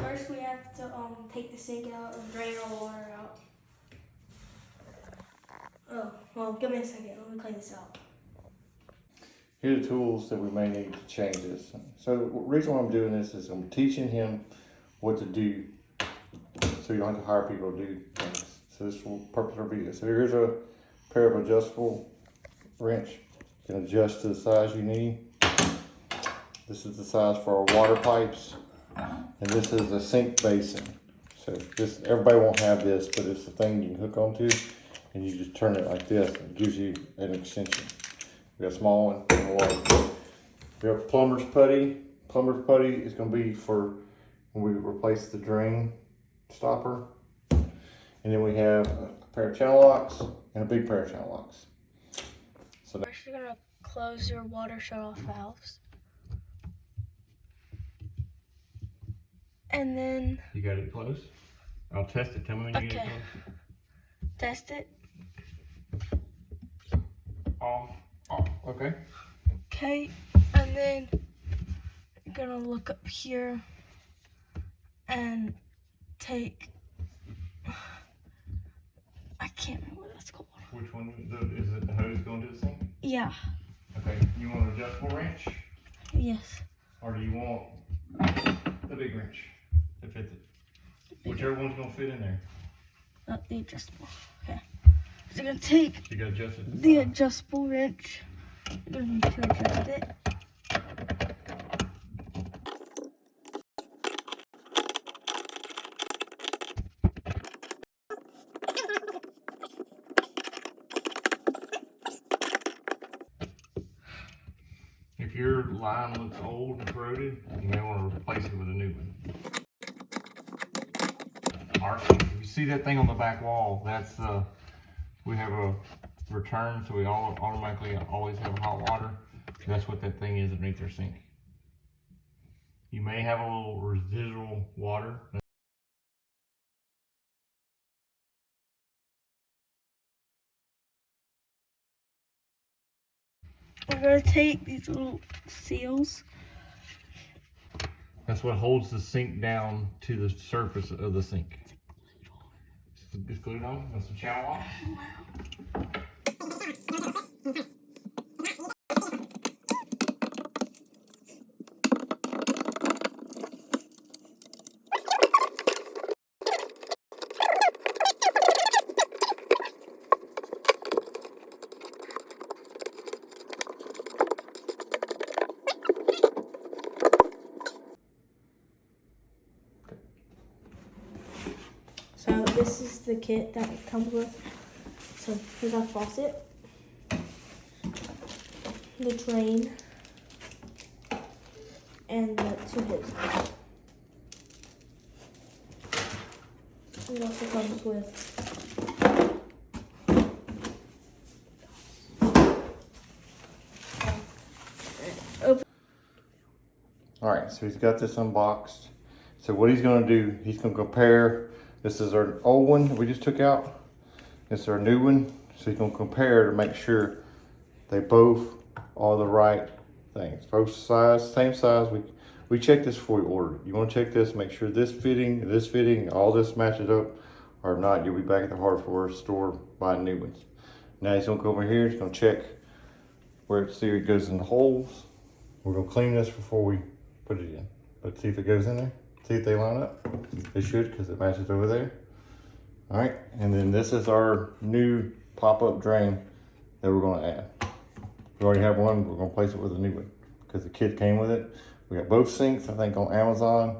first we have to take the sink out and drain all the water out. Oh, well, give me a second. Let me clean this out. Here are the tools that we may need to change this. So the reason why I'm doing this is I'm teaching him what to do so you don't have to hire people to do things. So this is the purpose of our video. So here's a pair of adjustable wrench. You can adjust to the size you need. This is the size for our water pipes. And this is a sink basin. So this, everybody won't have this, but it's the thing you can hook onto and you just turn it like this. It gives you an extension. We got a small one and a large one. We have plumber's putty. Plumber's putty is going to be for when we replace the drain stopper. And then we have a pair of channel locks and a big pair of channel locks. So first you're going to close your water shut-off valves. And then... You got it close? I'll test it. Tell me when you get it close. Test it. Off. Off. Okay. Okay. And then you're going to look up here and take... I can't remember what that's called. Which one? Is it the hose going to the sink? Yeah. Okay. You want an adjustable wrench? Yes. Or do you want the big wrench that fits it? Whichever one's going to fit in there. Not the adjustable. Okay. So you're going to take You got to adjust it. the adjustable wrench. You're going to need to adjust it. If your line looks old and corroded, you may want to replace it with a new one. Alright, if you see that thing on the back wall, that's we have a return, so we automatically always have hot water. That's what that thing is underneath their sink. You may have a little residual water. We're going to take these little seals. That's what holds the sink down to the surface of the sink. It's glued on. That's the channel lock. So this is the kit that it comes with. So here's our faucet, the drain, and the two hoses. It also comes with Alright, so he's got this unboxed. So what he's going to do, he's going to compare. This is our old one that we just took out. This is our new one. So he's going to compare to make sure they both are the right things. Both size, same size. We check this before we order it. You want to check this, make sure this fitting, all this matches up. Or if not, you'll be back at the hardware store buying new ones. Now he's going to go over here. He's going to check where it goes in the holes. We're going to clean this before we put it in. But see if it goes in there. See if they line up. They should, because it matches over there. All right, and then this is our new pop-up drain that we're going to add. We already have one. We're going to place it with a new one because the kit came with it. We got both sinks, I think, on Amazon.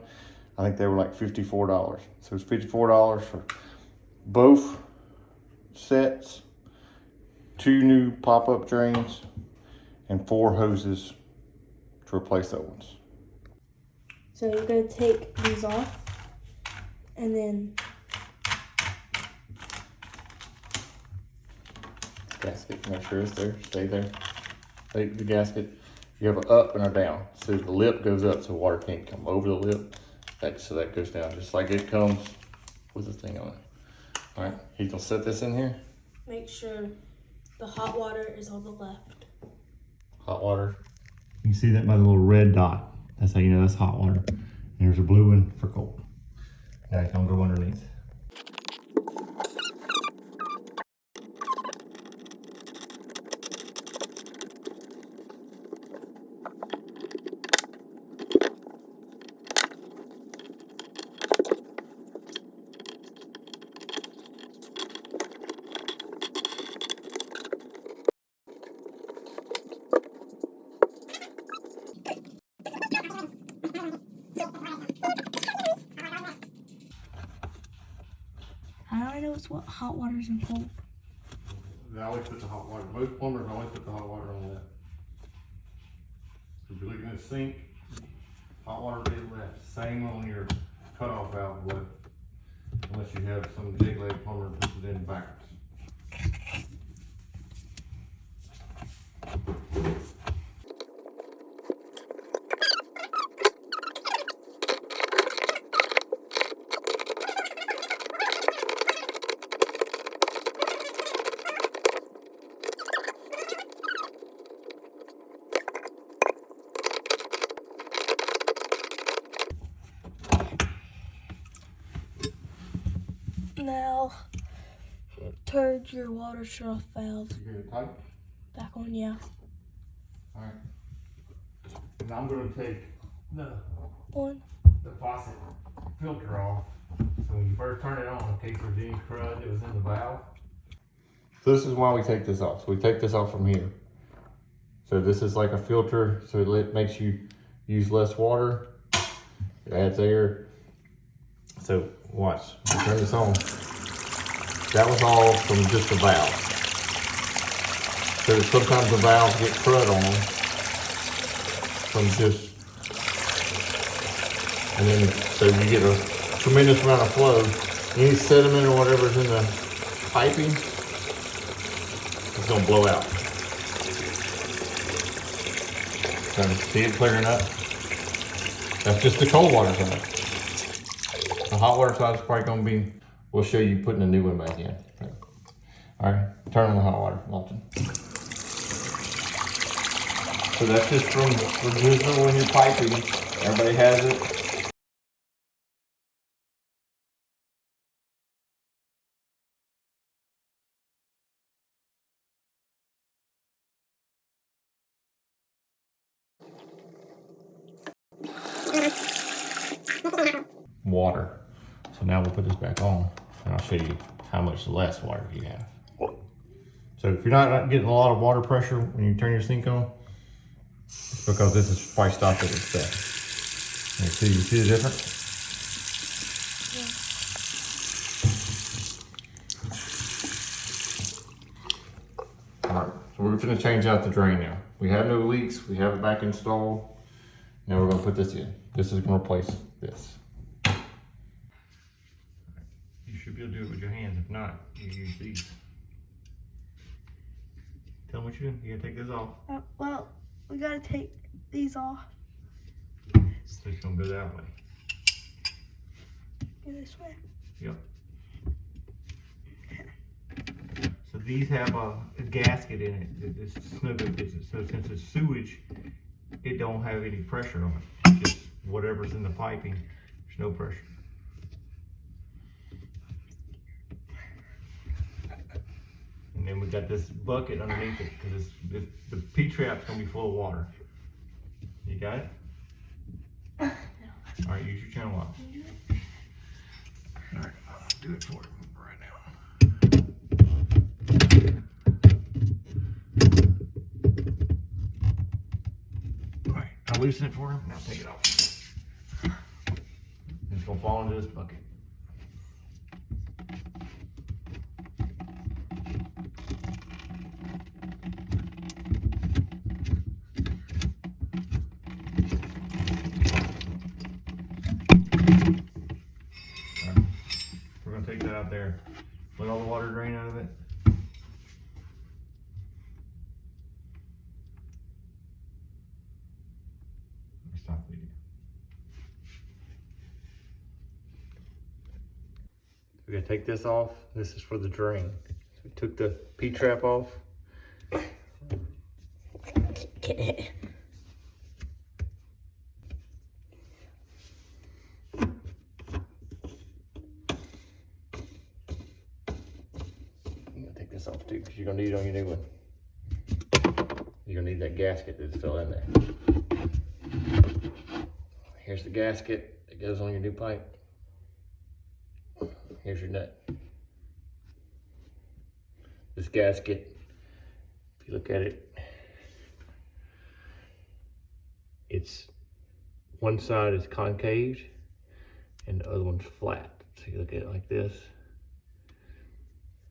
I think they were like $54. So it's $54 for both sets, 2 new pop-up drains, and 4 hoses to replace those ones. So you're going to take these off and then gasket, make sure it's there, stay there. Take the gasket, you have an up and a down. So the lip goes up so water can't come over the lip. So that goes down just like it comes with the thing on it. All right, he's gonna set this in here. make sure the hot water is on the left. Hot water. You can see that by the little red dot. That's how you know that's hot water. And there's a blue one for cold. Now it's gonna go underneath. How do I know it's what hot water's in cold? They always put the hot water. Most plumbers always put the hot water on that. If you're looking at the sink, hot water will be left. Same on your cutoff valve, but unless you have some jig leg plumber that puts it in backwards. Now, turn your water shut off valve You get it tight? back on, yeah. Alright. And I'm gonna take the faucet filter off. So when you first turn it on, in case there's any crud that was in the valve. So this is why we take this off. So we take this off from here. So this is like a filter, so it makes you use less water. It adds air. So watch, turn this on. That was all from just the valve. So sometimes the valves get crud on them from just, and then so you get a tremendous amount of flow. Any sediment or whatever's in the piping, it's gonna blow out. So see it clearing up? That's just the cold water side. The hot water side is probably gonna be, we'll show you putting a new one back in. All right, turn on the hot water, Walton. So that's just from residual in your piping. Everybody has it. Water. So now we'll put this back on and I'll show you how much less water you have. So if you're not getting a lot of water pressure when you turn your sink on, it's because this is probably stopped at its set. You see the difference? Yeah. All right, so we're gonna change out the drain now. We have no leaks, we have it back installed. Now we're gonna put this in. This is gonna replace this. You should be able to do it with your hands. If not, you use these. Tell them what you're doing. You gotta take this off. Well, we gotta take these off. So it's gonna go that way. Go this way. Yep. So these have a gasket in it. This snuggle business. So since it's sewage, it don't have any pressure on it. It's just whatever's in the piping. There's no pressure. And then we got this bucket underneath it because the P-trap's gonna be full of water. You got it? No. All right, use your channel lock. All right, I'll do it for you right now. All right, I'll loosen it for him. Now take it off. It's gonna fall into this bucket. Take that out there. Let all the water drain out of it. Stop the video. We're gonna take this off. This is for the drain. So we took the P-trap off. Get it. this off too, because you're gonna need it on your new one. You're gonna need that gasket that's still in there. Here's the gasket that goes on your new pipe. Here's your nut. This gasket, if you look at it, it's one side is concave and the other one's flat. So you look at it like this.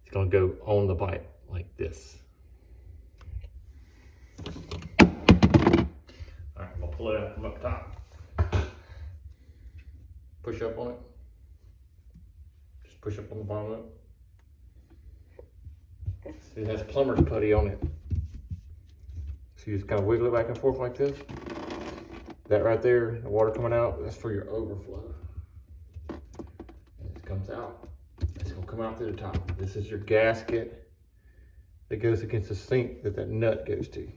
It's gonna go on the pipe like this. All right, I'm gonna pull it out from up top. Push up on it. Just push up on the bottom of it. See, it has plumber's putty on it. So you just kind of wiggle it back and forth like this. That right there, the water coming out, that's for your overflow. And it comes out. It's gonna come out through the top. This is your gasket that goes against the sink that nut goes to.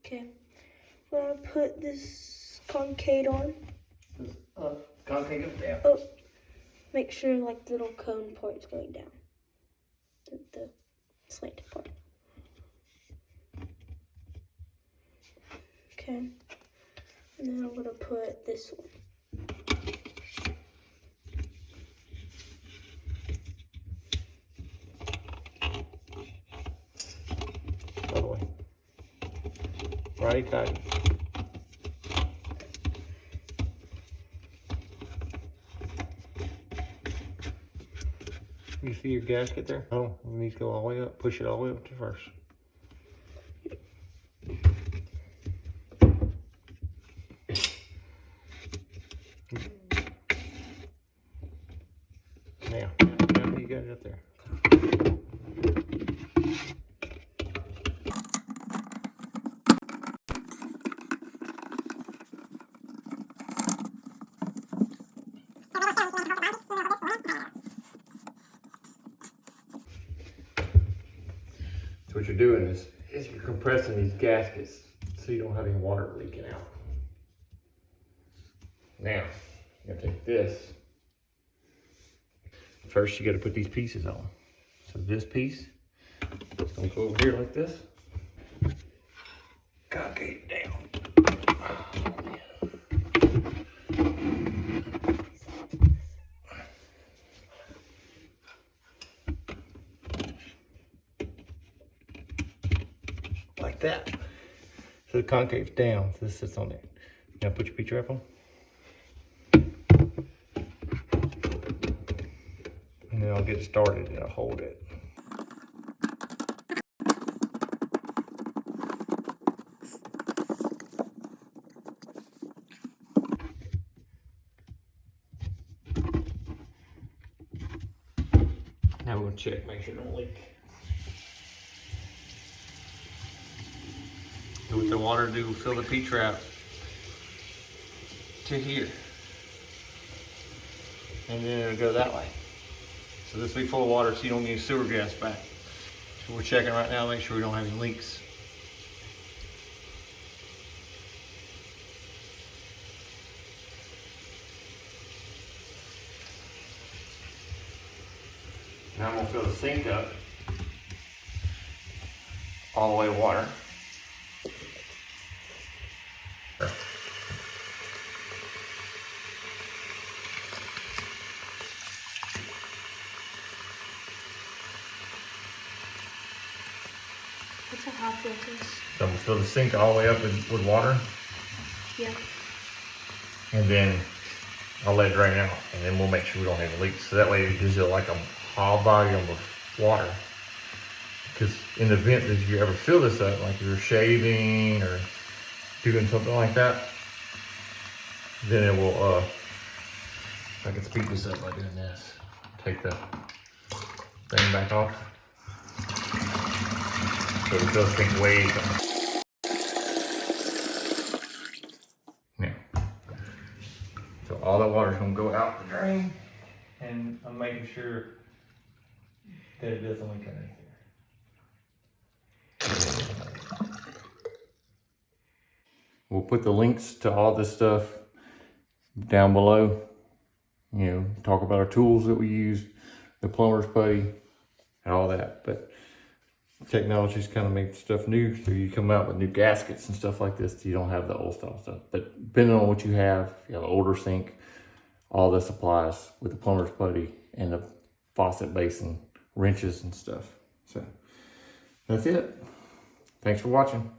Okay, I'm gonna put this concave on. Concave goes down. Oh, make sure like the little cone part's going down. The slanted part. Okay, and then I'm gonna put this one. Other way. Righty tighty. You see your gasket there? Oh, we need to go all the way up. Push it all the way up to first. Now you got it up there. So what you're doing is you're compressing these gaskets so you don't have any water leaking out. Now, you're gonna take this. First, you gotta put these pieces on. So this piece is gonna go over here like this. Concave down. Like that. So the concave's down, so this sits on it. Now put your P-trap on. And then I'll get it started and I'll hold it. Now we're gonna check, make sure it don't leak. Do what the water do, fill the P-trap to here. And then it'll go that way. So this will be full of water so you don't need sewer gas back. So we're checking right now, make sure we don't have any leaks. Now I'm gonna fill the sink up all the way with water. What's a hot filter? So I'm gonna fill the sink all the way up with water. Yeah. And then I'll let it drain out, and then we'll make sure we don't have leaks. So that way it gives you like a high volume of water. Because in the event that you ever fill this up, like you're shaving or doing something like that, then it will, I can speed this up by doing this. Take the thing back off. So it does think way down. Now, so So all that water's gonna go out the drain, and I'm making sure that it doesn't leak underneath there. We'll put the links to all this stuff down below. You know, talk about our tools that we use, the plumber's putty, and all that. But technology's kind of made stuff new, so you come out with new gaskets and stuff like this, you don't have the old style stuff. But depending on what you have, if you have an older sink, all this applies with the plumber's putty and the faucet basin, wrenches and stuff. So that's it. Thanks for watching.